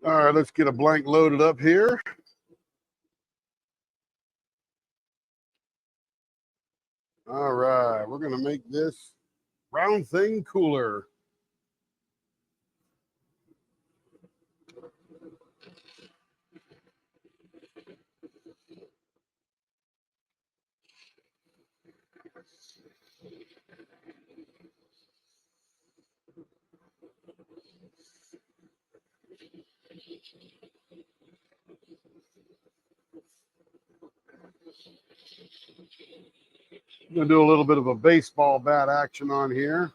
All right, let's get a blank loaded up here. All right, we're going to make this round thing cooler. I'm going to do a little bit of a baseball bat action on here.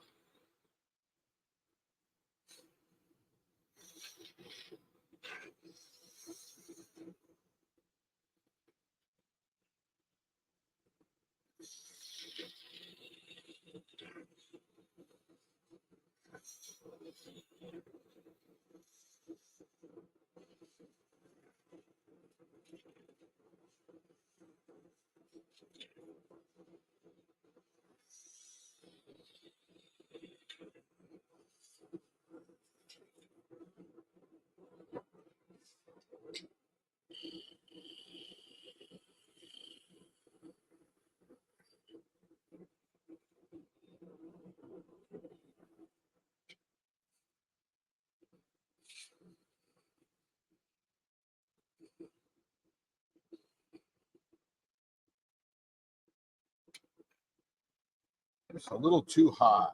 Just a little too high.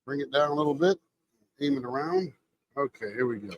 Bring it down a little bit. Aim it around. Okay, here we go.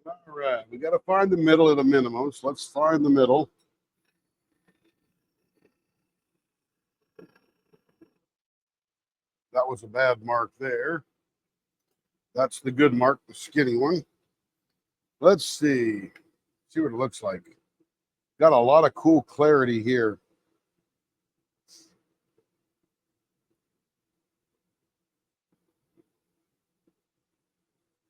All right, we got to find the middle at a minimum. So let's find the middle. That was a bad mark there. That's the good mark, the skinny one. Let's see what it looks like. Got a lot of cool clarity here.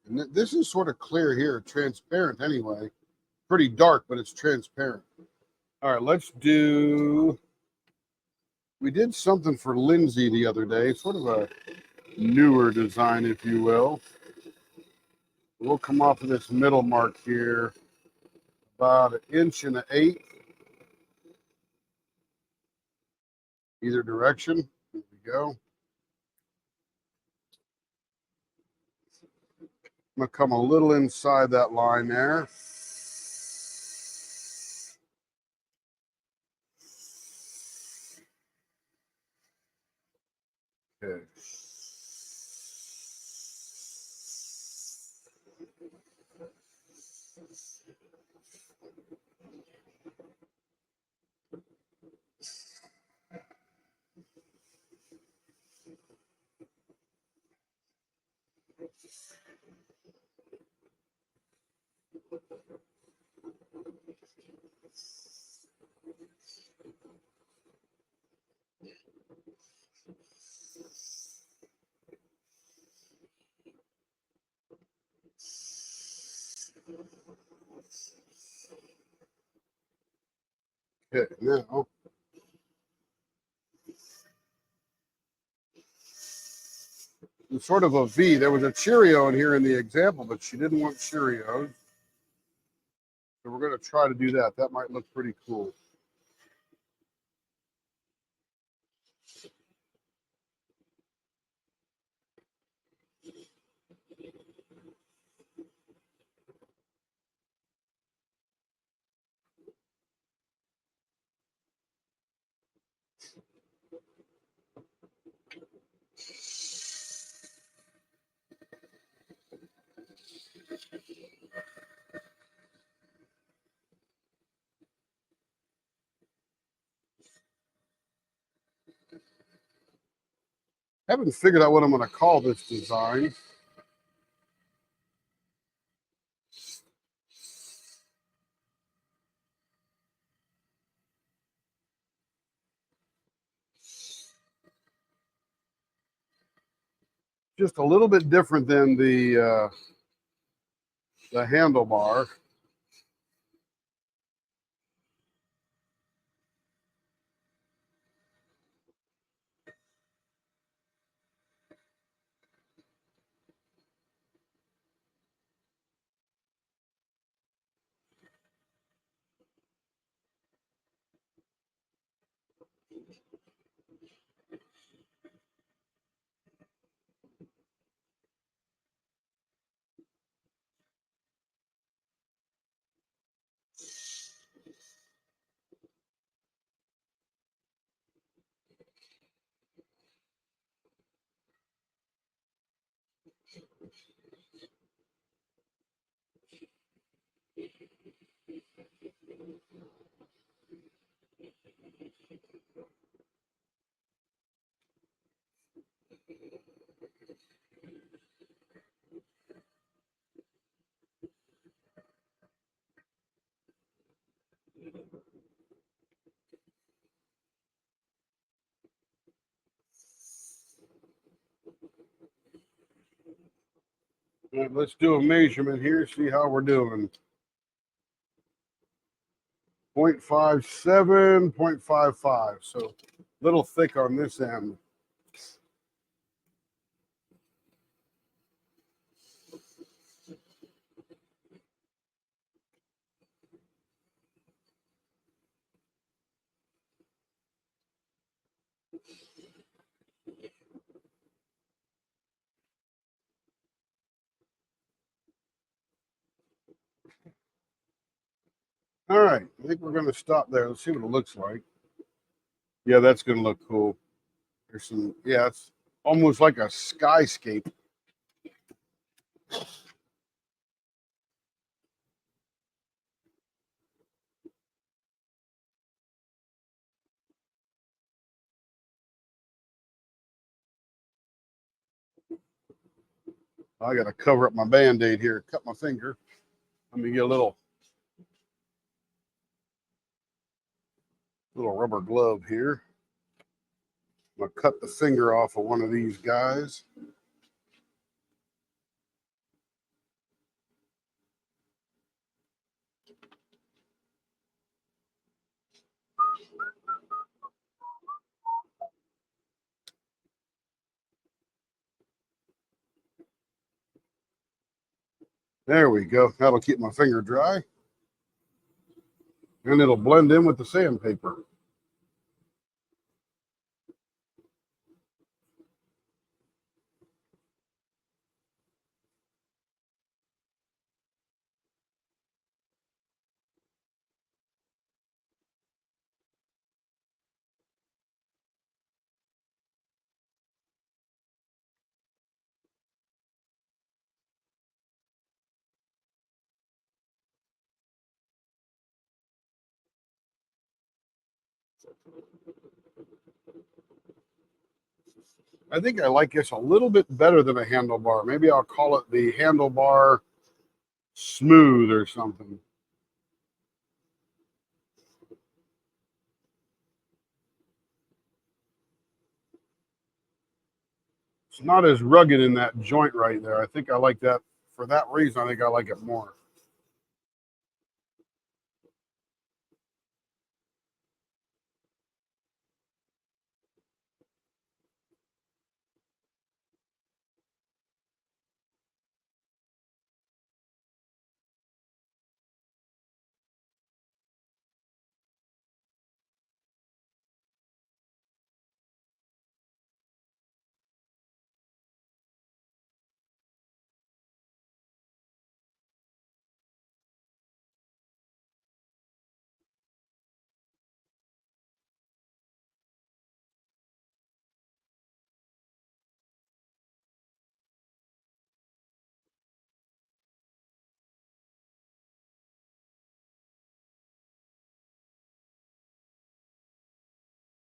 And this is sort of clear here, transparent anyway. Pretty dark, but it's transparent. All right, let's do. We did something for Lindsay the other day, sort of a newer design, if you will. We'll come off of this middle mark here, about 1.125 either direction. There we go. I'm going to come a little inside that line there. Okay. Okay, now it's sort of a V. There was a Cheerio in here in the example, but she didn't want Cheerios. So we're going to try to do that. That might look pretty cool. I haven't figured out what I'm going to call this design. Just a little bit different than the handlebar. All right, let's do a measurement here, see how we're doing. 0.57, 0.55. So a little thick on this end. All right, I think we're going to stop there. Let's see what it looks like. Yeah, that's going to look cool. There's some, yeah, it's almost like a skyscape. I got to cover up my Band-Aid here. Cut my finger. Let me get a little rubber glove here. I'm going to cut the finger off of one of these guys. There we go. That'll keep my finger dry. And it'll blend in with the sandpaper. I think I like this a little bit better than a handlebar. Maybe I'll call it the handlebar smooth or something. It's not as rugged in that joint right there. I think I like that. For that reason, I think I like it more.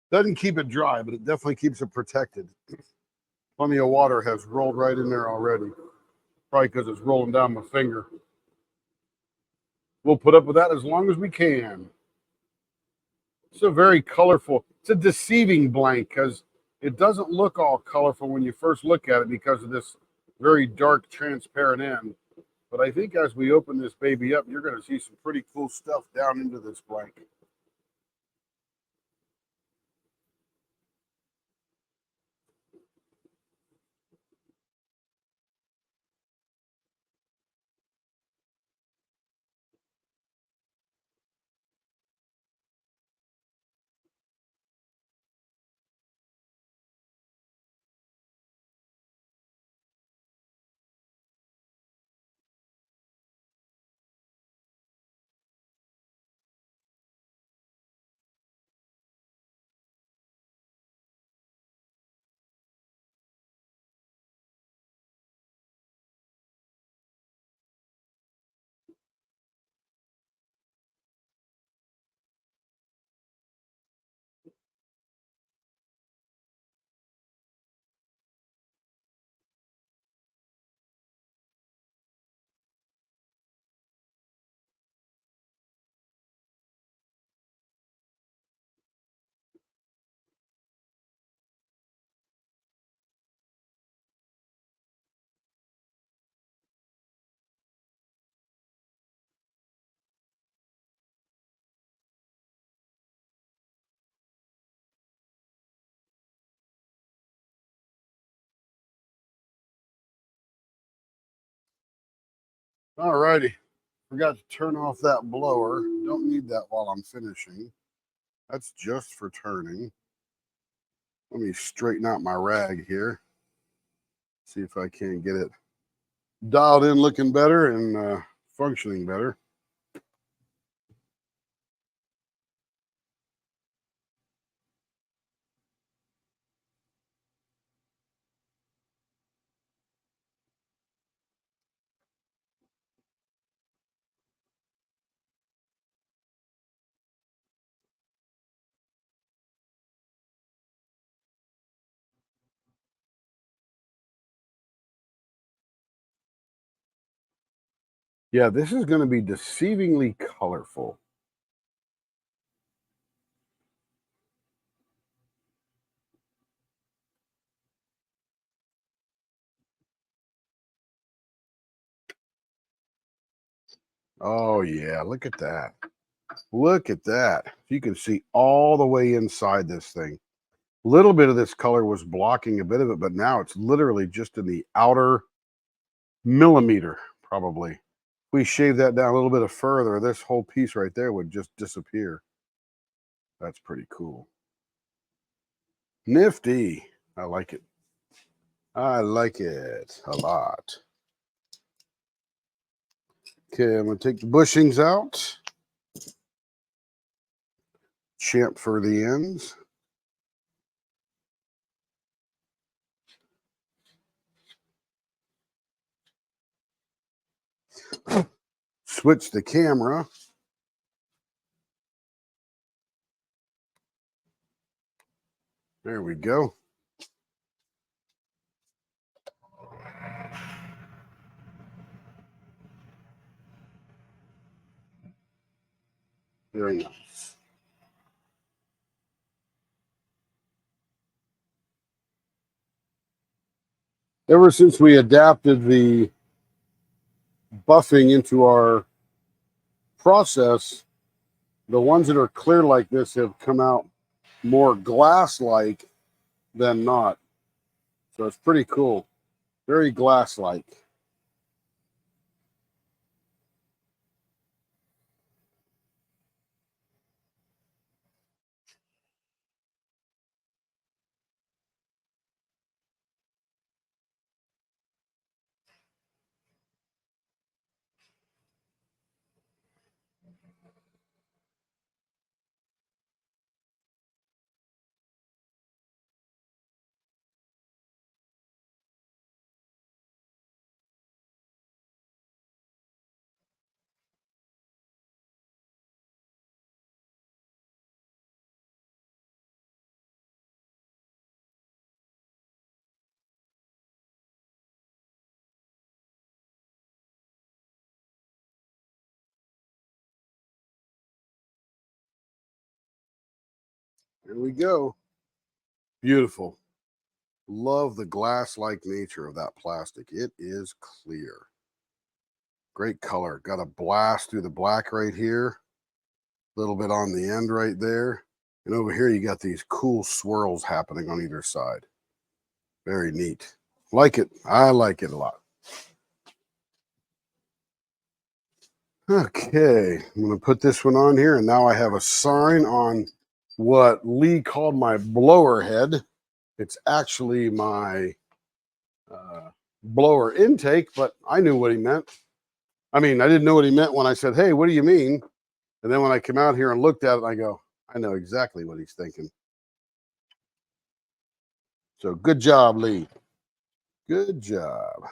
Doesn't keep it dry, but it definitely keeps it protected. Plenty of water has rolled right in there already. Probably because it's rolling down my finger. We'll put up with that as long as we can. It's a very colorful, it's a deceiving blank because it doesn't look all colorful when you first look at it because of this very dark, transparent end. But I think as we open this baby up, you're going to see some pretty cool stuff down into this blank. All righty. Forgot to turn off that blower. Don't need that while I'm finishing. That's just for turning. Let me straighten out my rag here. See if I can get it dialed in looking better and functioning better. Yeah, this is going to be deceivingly colorful. Oh, yeah, look at that. Look at that. You can see all the way inside this thing. A little bit of this color was blocking a bit of it, but now it's literally just in the outer millimeter, probably. If we shave that down a little bit further, this whole piece right there would just disappear. That's pretty cool. Nifty. I like it. I like it a lot. Okay, I'm going to take the bushings out. Chamfer the ends. Switch the camera. There we go. Very nice. Ever since we adapted the buffing into our process, the ones that are clear like this have come out more glass-like than not. So it's pretty cool. Very glass-like. Here we go. Beautiful. Love the glass-like nature of that plastic. It is clear. Great color. Got a blast through the black right here. A little bit on the end right there. And over here, you got these cool swirls happening on either side. Very neat. Like it. I like it a lot. Okay, I'm going to put this one on here, and now I have a sign on what Lee called my blower head. It's actually my blower intake, but I knew what he meant. I mean, I didn't know what he meant when I said, hey, what do you mean? And then when I came out here and looked at it, I go, I know exactly what he's thinking. So good job, Lee. Good job.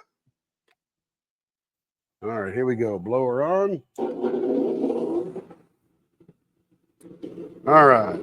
All right, here we go. Blower on. All right.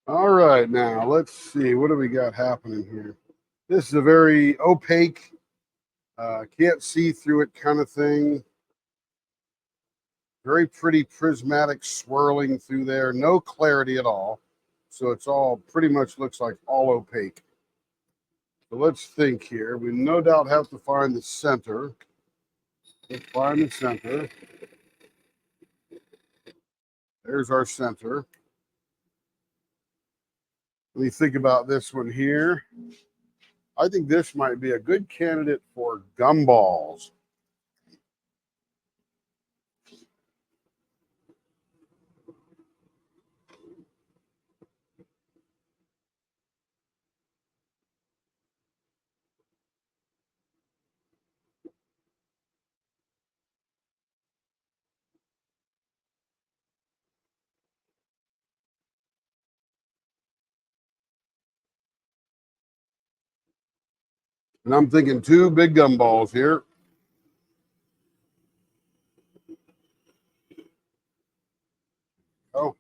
All right, now let's see. What do we got happening here? This is a very opaque, can't see through it kind of thing. Very pretty prismatic swirling through there. No clarity at all. So it's all pretty much looks like all opaque. So let's think here. We no doubt have to find the center. Let's find the center. There's our center. Let me think about this one here. I think this might be a good candidate for gumballs. And I'm thinking two big gumballs here. Oh,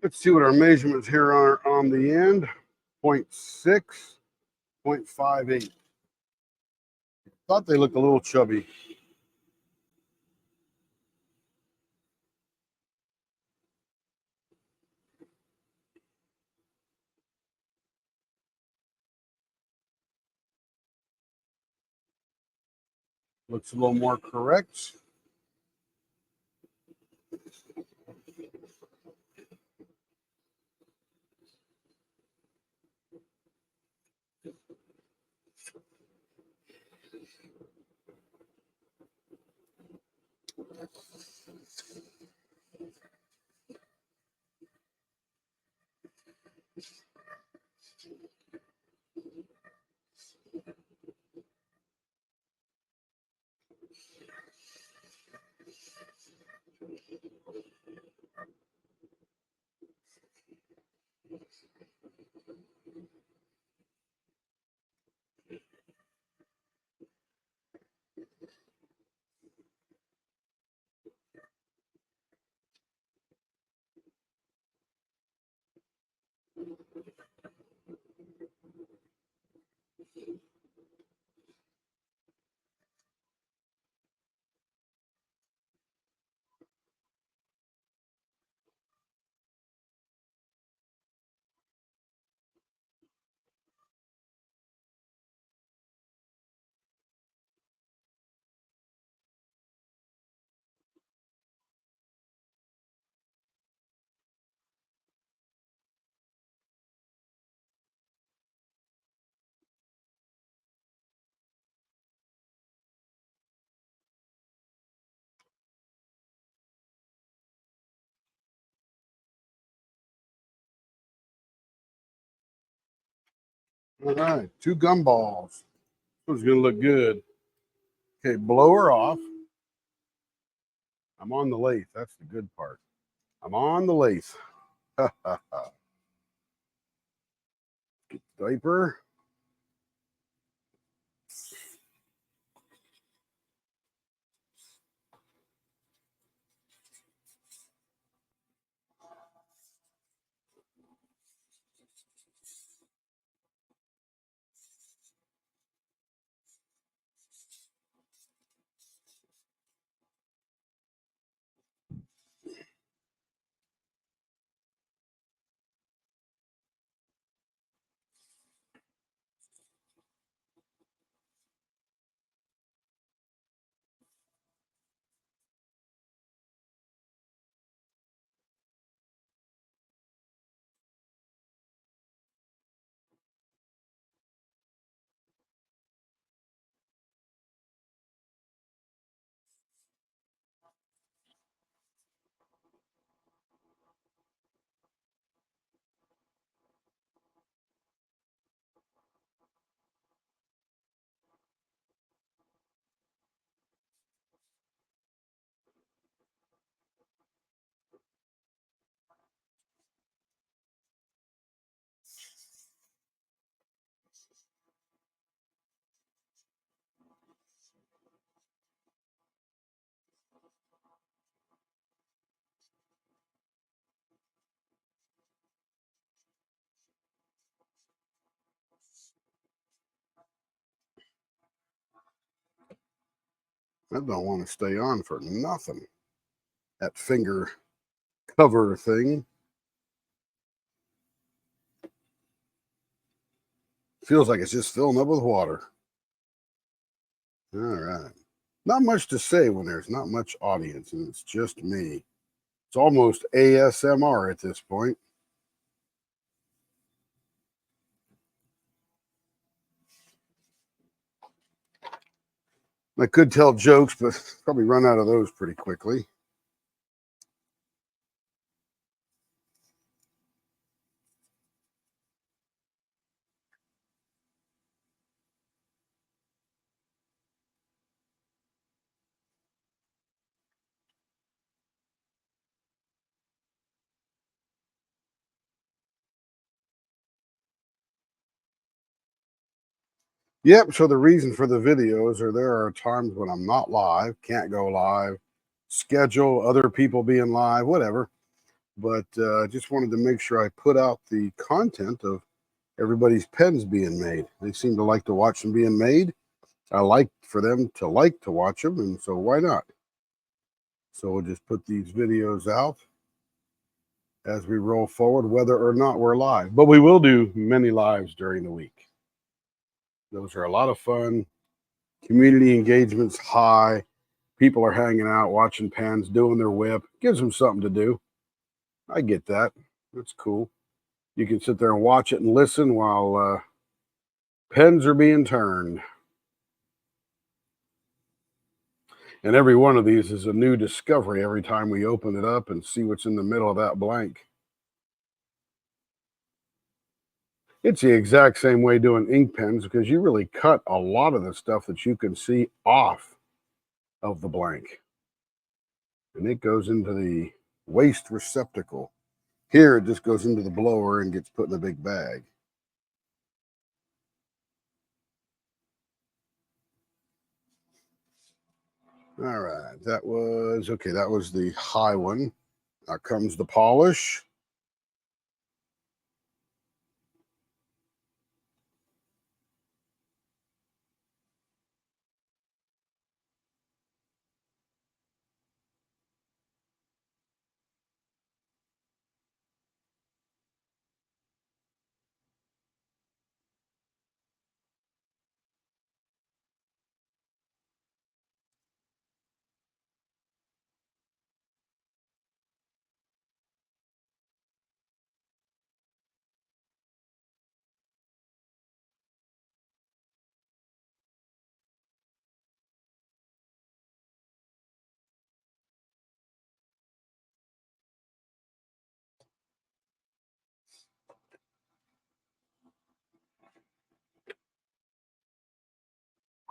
Let's see what our measurements here are on the end. 0.6, 0.58. Thought they looked a little chubby. Looks a little more correct. All right, 2 gumballs. This one's going to look good. Okay, blow her off. I'm on the lathe. That's the good part. I'm on the lathe. Get the diaper. I don't want to stay on for nothing. That finger cover thing. Feels like it's just filling up with water. All right. Not much to say when there's not much audience and it's just me. It's almost ASMR at this point. I could tell jokes, but probably run out of those pretty quickly. Yep, so the reason for the videos are there are times when I'm not live, can't go live, schedule other people being live, whatever. but just wanted to make sure I put out the content of everybody's pens being made. They seem to like to watch them being made. I like for them to like to watch them, and so why not? So we'll just put these videos out as we roll forward, whether or not we're live. But we will do many lives during the week. Those are a lot of fun. Community engagement's high. People are hanging out, watching pens, doing their whip. Gives them something to do. I get that. That's cool. You can sit there and watch it and listen while pens are being turned. And every one of these is a new discovery every time we open it up and see what's in the middle of that blank. It's the exact same way doing ink pens because you really cut a lot of the stuff that you can see off of the blank. And it goes into the waste receptacle. Here, it just goes into the blower and gets put in a big bag. All right, that was the high one. Now comes the polish.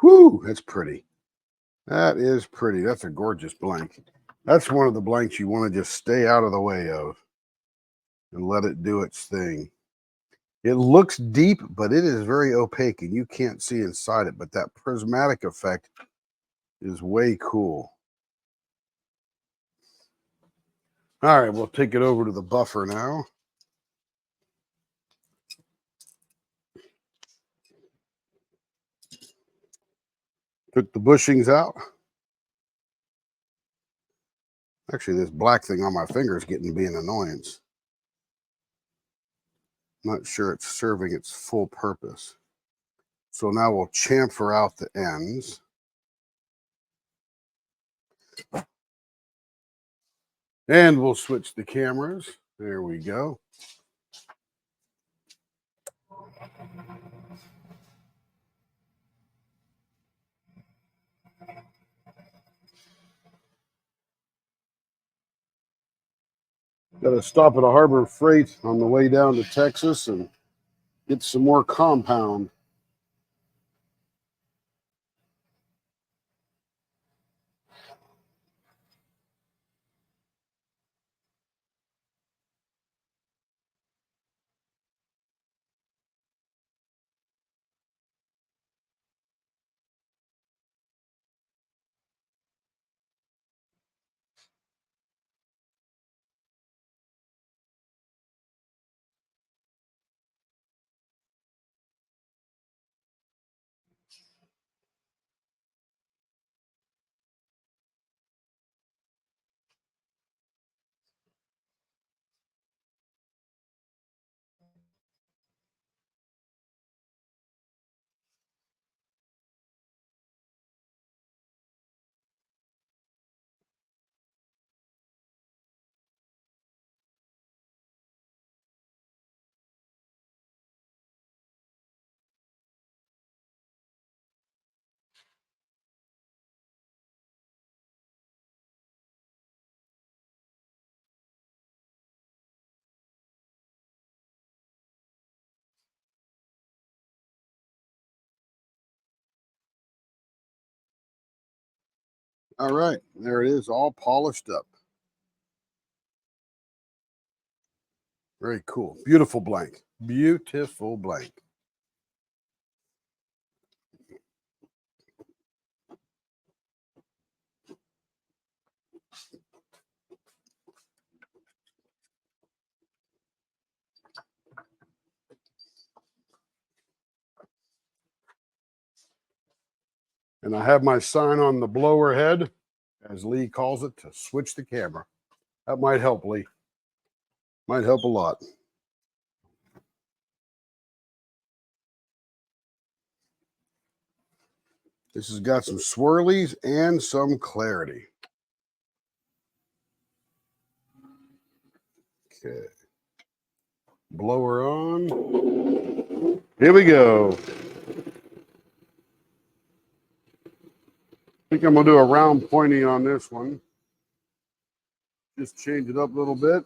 Whew, that's pretty. That is pretty. That's a gorgeous blank. That's one of the blanks you want to just stay out of the way of and let it do its thing. It looks deep, but it is very opaque and you can't see inside it. But that prismatic effect is way cool. All right, we'll take it over to the buffer now. Took the bushings out. Actually, this black thing on my finger is getting to be an annoyance. Not sure it's serving its full purpose. So now we'll chamfer out the ends. And we'll switch the cameras. There we go. Got to stop at a Harbor Freight on the way down to Texas and get some more compound. All right, there it is, all polished up. Very cool. Beautiful blank. Beautiful blank. And I have my sign on the blower head, as Lee calls it, to switch the camera. That might help, Lee. Might help a lot. This has got some swirlies and some clarity. Okay. Blower on. Here we go. I think I'm going to do a round pointing on this one. Just change it up a little bit.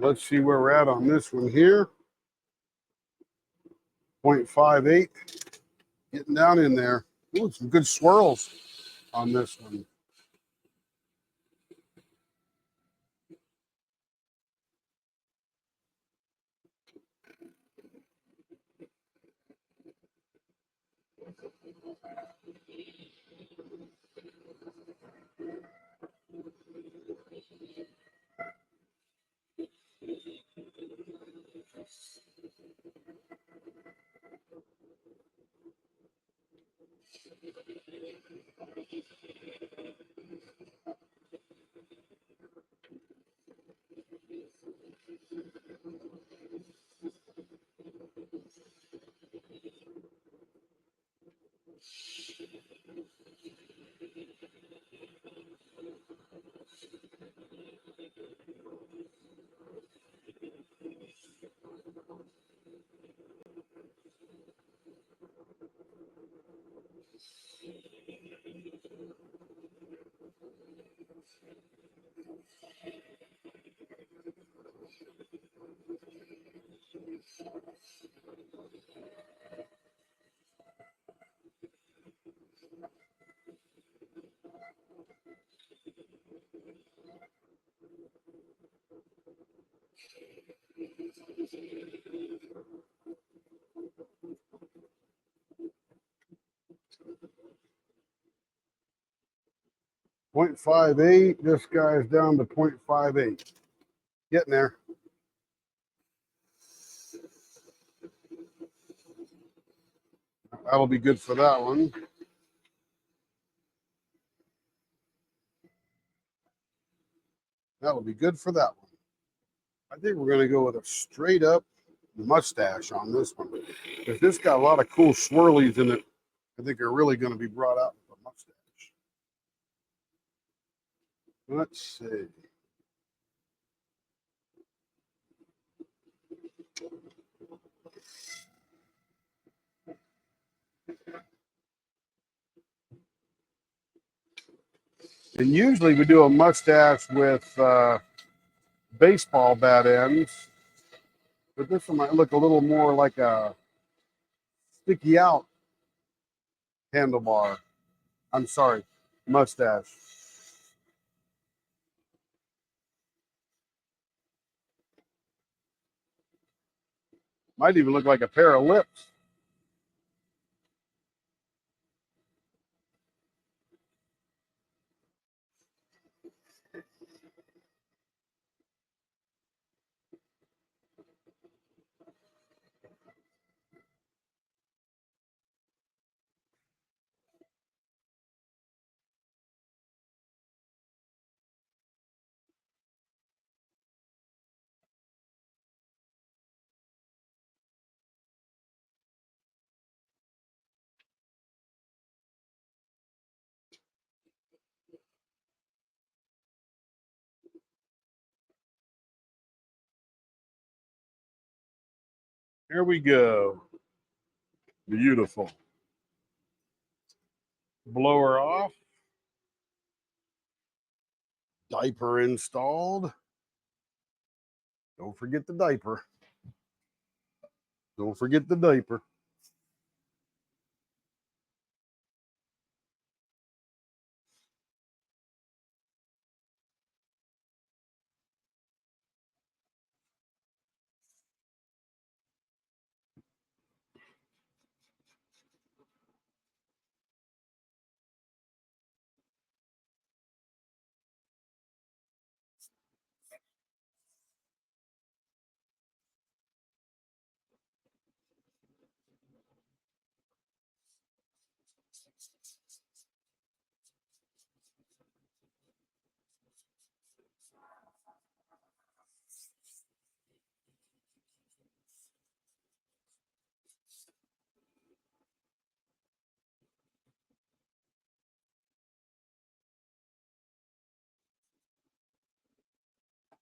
Let's see where we're at on this one here. 0.58. Getting down in there. Ooh, some good swirls on this one. .58. This guy's down to 0.58. Getting there. That'll be good for that one. That'll be good for that one. I think we're going to go with a straight up mustache on this one. Because this got a lot of cool swirlies in it. I think are really going to be brought out with a mustache. Let's see. And usually we do a mustache with baseball bat ends. But this one might look a little more like a sticky out handlebar. I'm sorry, mustache. Might even look like a pair of lips. Here we go. Beautiful. Blower off. Diaper installed. Don't forget the diaper. Don't forget the diaper.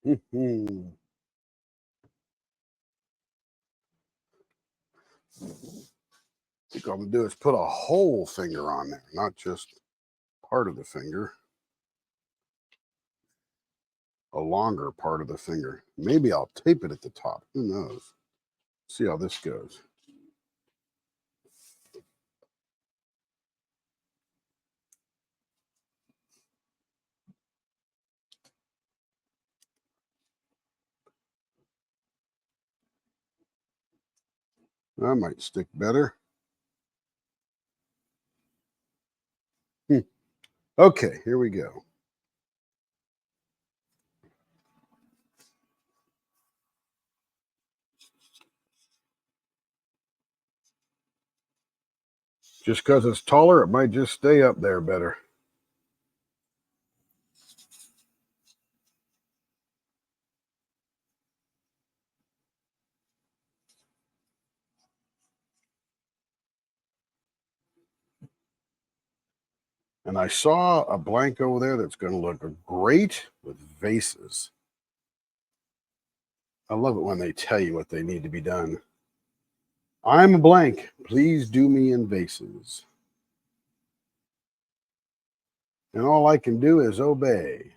I think what I'm gonna do is put a whole finger on there, not just part of the finger, a longer part of the finger. Maybe I'll tape it at the top. Who knows? See how this goes. That might stick better. Okay, here we go. Just because it's taller, it might just stay up there better. And I saw a blank over there that's going to look great with vases. I love it when they tell you what they need to be done. I'm a blank. Please do me in vases. And all I can do is obey.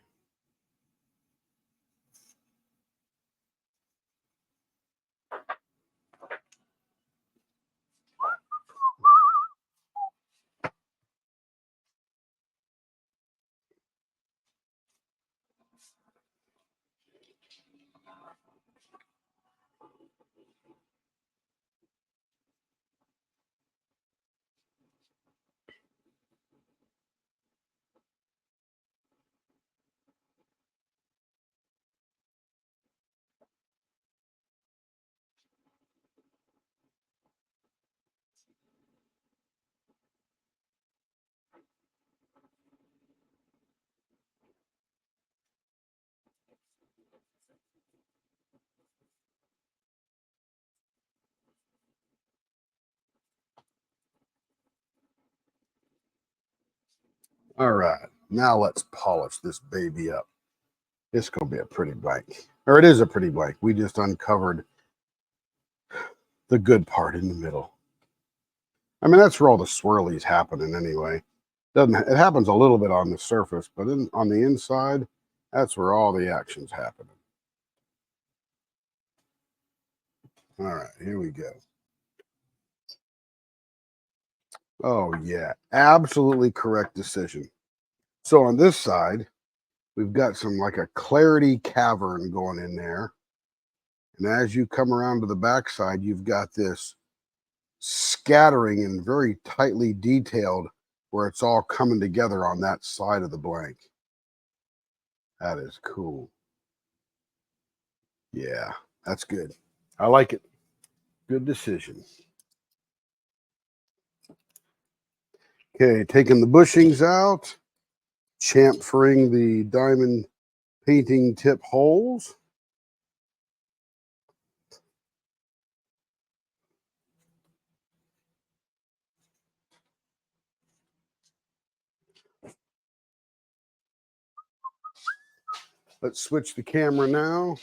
All right, now let's polish this baby up. It's going to be a pretty blank. Or it is a pretty blank. We just uncovered the good part in the middle. I mean, that's where all the swirlies happening anyway. It happens a little bit on the surface, but on the inside, that's where all the action's happening. All right, here we go. Oh, yeah, absolutely correct decision. So on this side, we've got some like a clarity cavern going in there. And as you come around to the backside, you've got this scattering and very tightly detailed where it's all coming together on that side of the blank. That is cool. Yeah, that's good. I like it. Good decision. Okay, taking the bushings out, chamfering the diamond painting tip holes. Let's switch the camera now.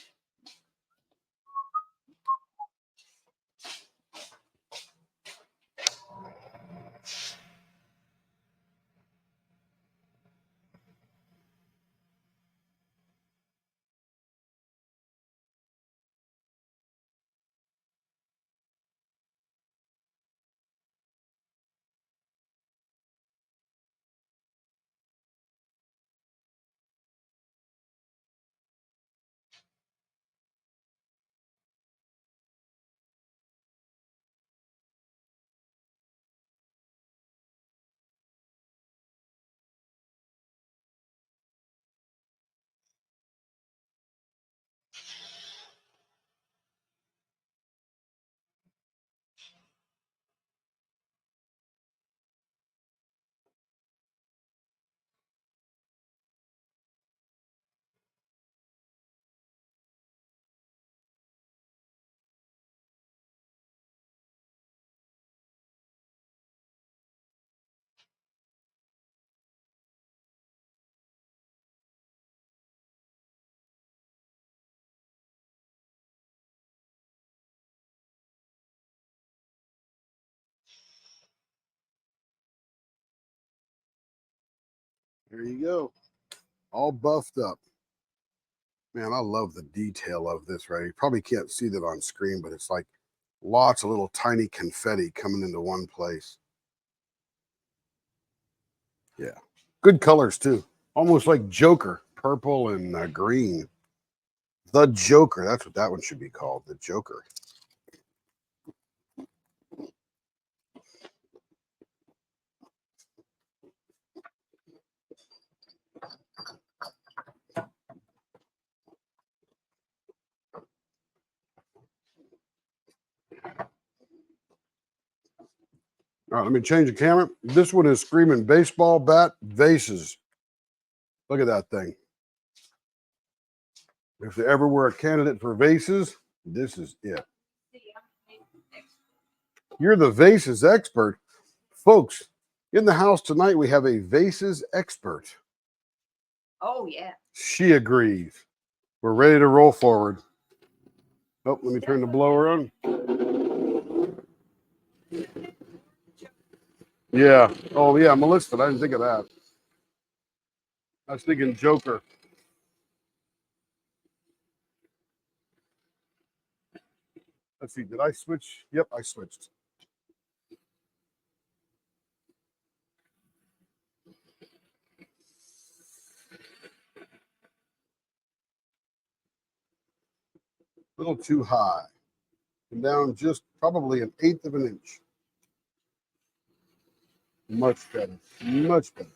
There you go. All buffed up. Man, I love the detail of this, right? You probably can't see that on screen, but it's like lots of little tiny confetti coming into one place. Yeah. Good colors, too. Almost like Joker, purple and green. The Joker. That's what that one should be called. The Joker. All right, let me change the camera. This one is screaming baseball bat vases. Look at that thing. If there ever were a candidate for vases, this is it. You're the vases expert. Folks, in the house tonight, we have a vases expert. Oh, yeah. She agrees. We're ready to roll forward. Oh, let me turn the blower on. Yeah. Oh, yeah, Melissa. I didn't think of that. I was thinking Joker. Let's see. Did I switch? Yep, I switched. A little too high. And down just probably 1/8 of an inch. Much better. Much better.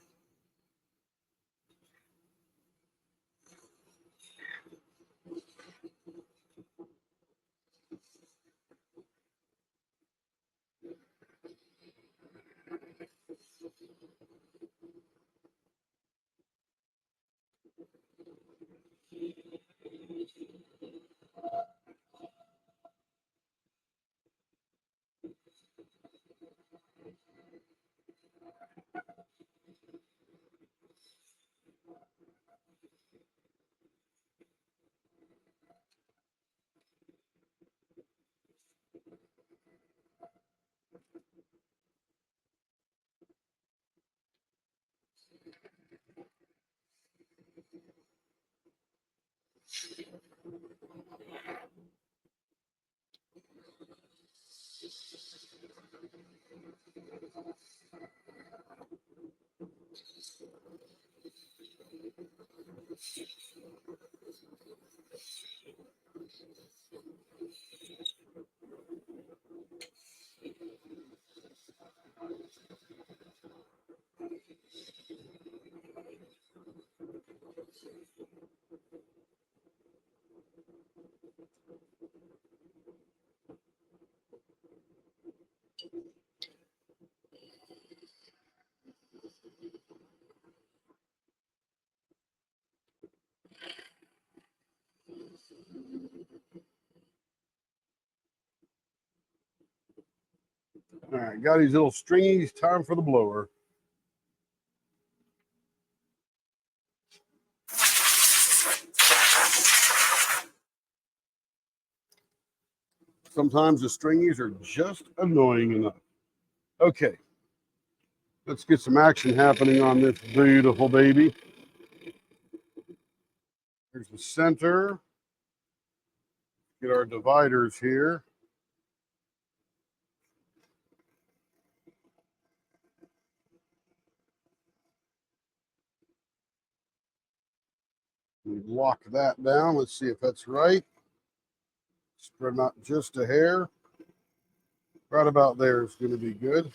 All right, got these little stringies. Time for the blower. Sometimes the stringies are just annoying enough. Okay, let's get some action happening on this beautiful baby. There's the center. Get our dividers here. We lock that down. Let's see if that's right. Spread them out just a hair. Right about there is going to be good.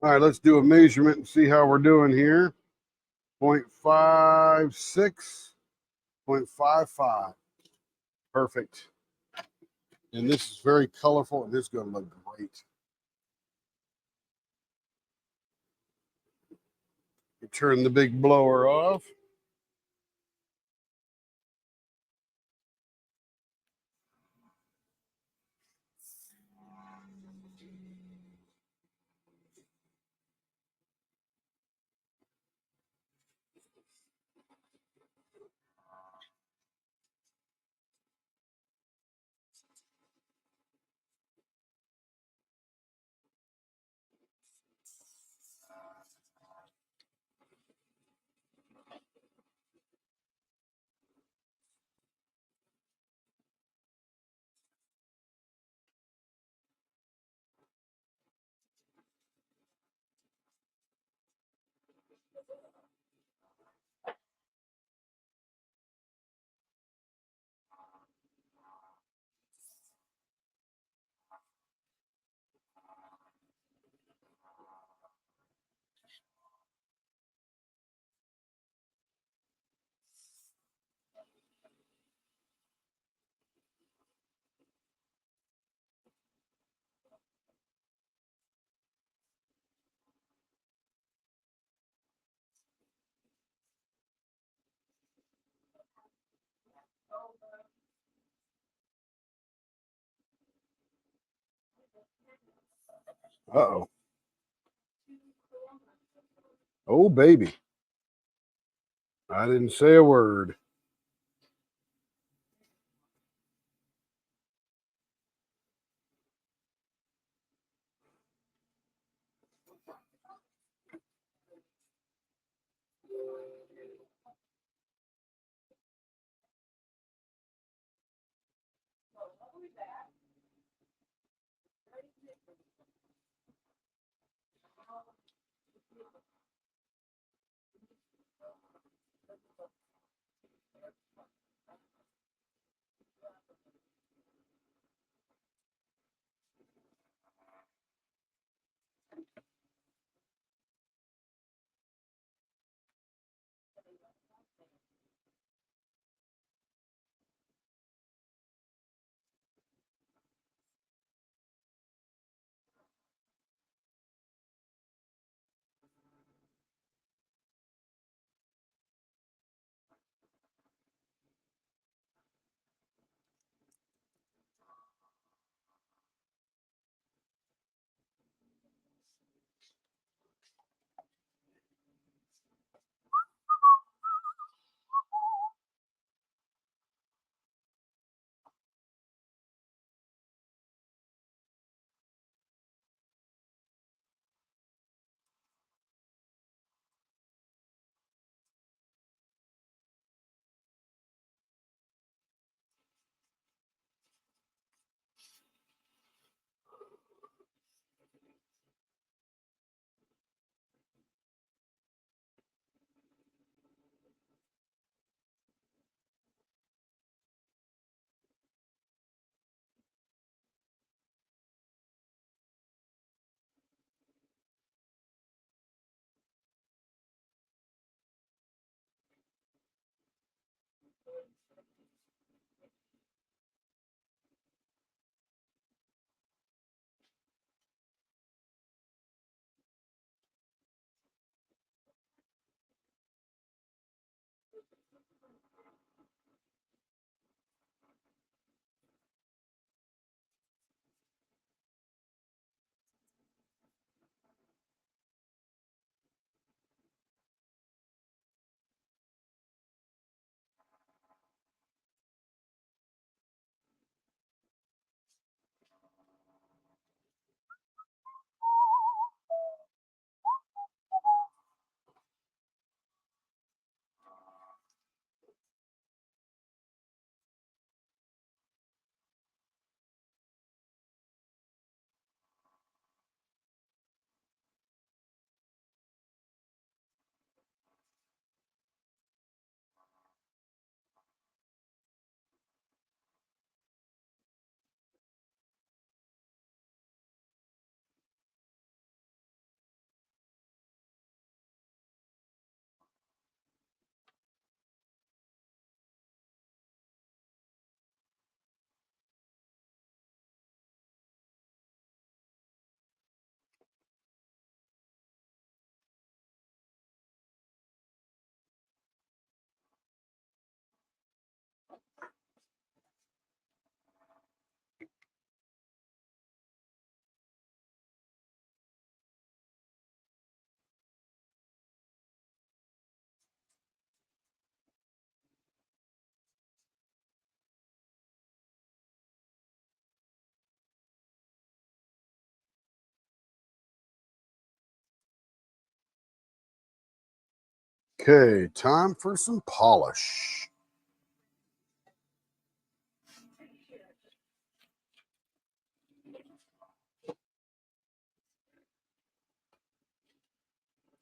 All right, let's do a measurement and see how we're doing here. 0.56, 0.55. Perfect. And this is very colorful and it's going to look great. You turn the big blower off. Uh-oh. Oh, baby. I didn't say a word. Okay, time for some polish.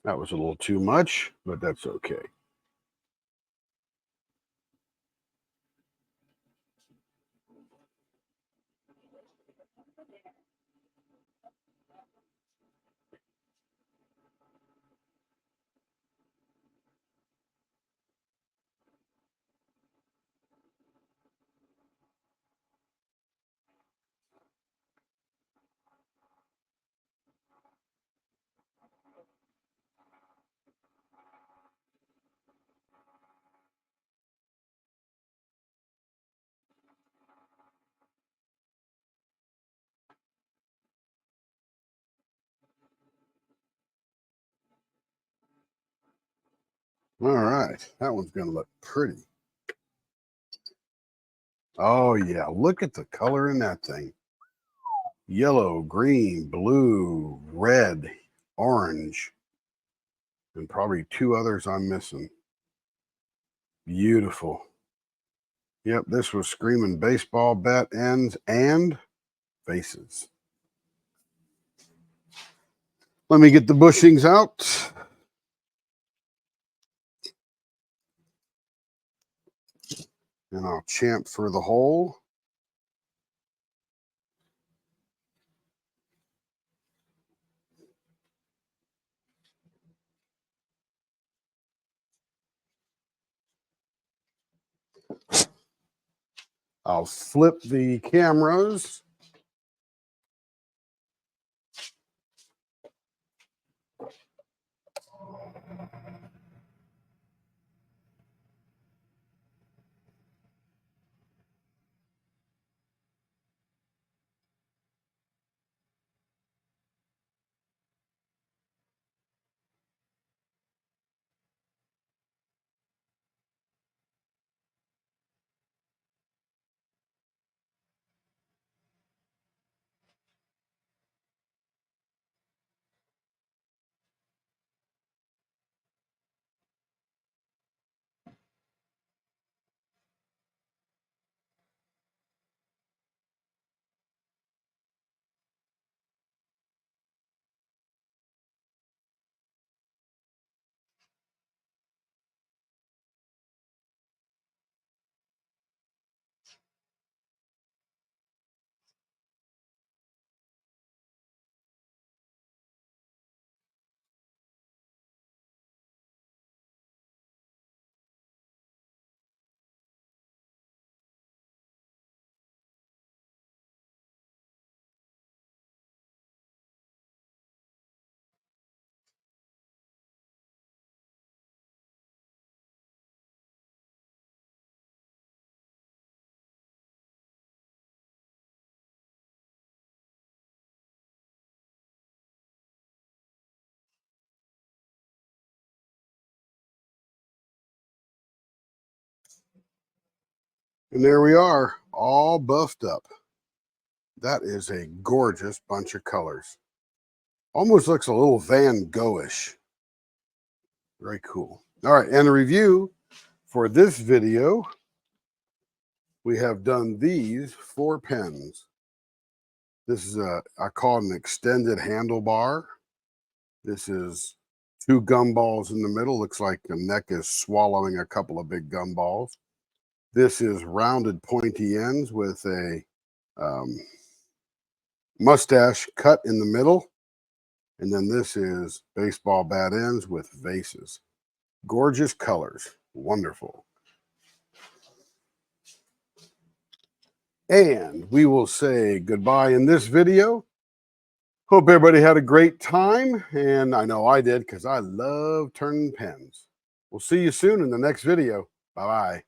That was a little too much, but that's okay. All right, that one's going to look pretty. Oh, yeah, look at the color in that thing. Yellow, green, blue, red, orange, and probably two others I'm missing. Beautiful. Yep, this was screaming baseball bat ends and faces. Let me get the bushings out. And I'll chamfer the hole. I'll flip the cameras. And there we are, all buffed up. That is a gorgeous bunch of colors. Almost looks a little Van Gogh-ish. Very cool. All right, and a review for this video, we have done these 4 pens. This is I call it an extended handlebar. This is 2 gumballs in the middle. Looks like the neck is swallowing a couple of big gumballs. This is rounded pointy ends with a mustache cut in the middle. And then this is baseball bat ends with vases. Gorgeous colors. Wonderful. And we will say goodbye in this video. Hope everybody had a great time. And I know I did because I love turning pens. We'll see you soon in the next video. Bye-bye.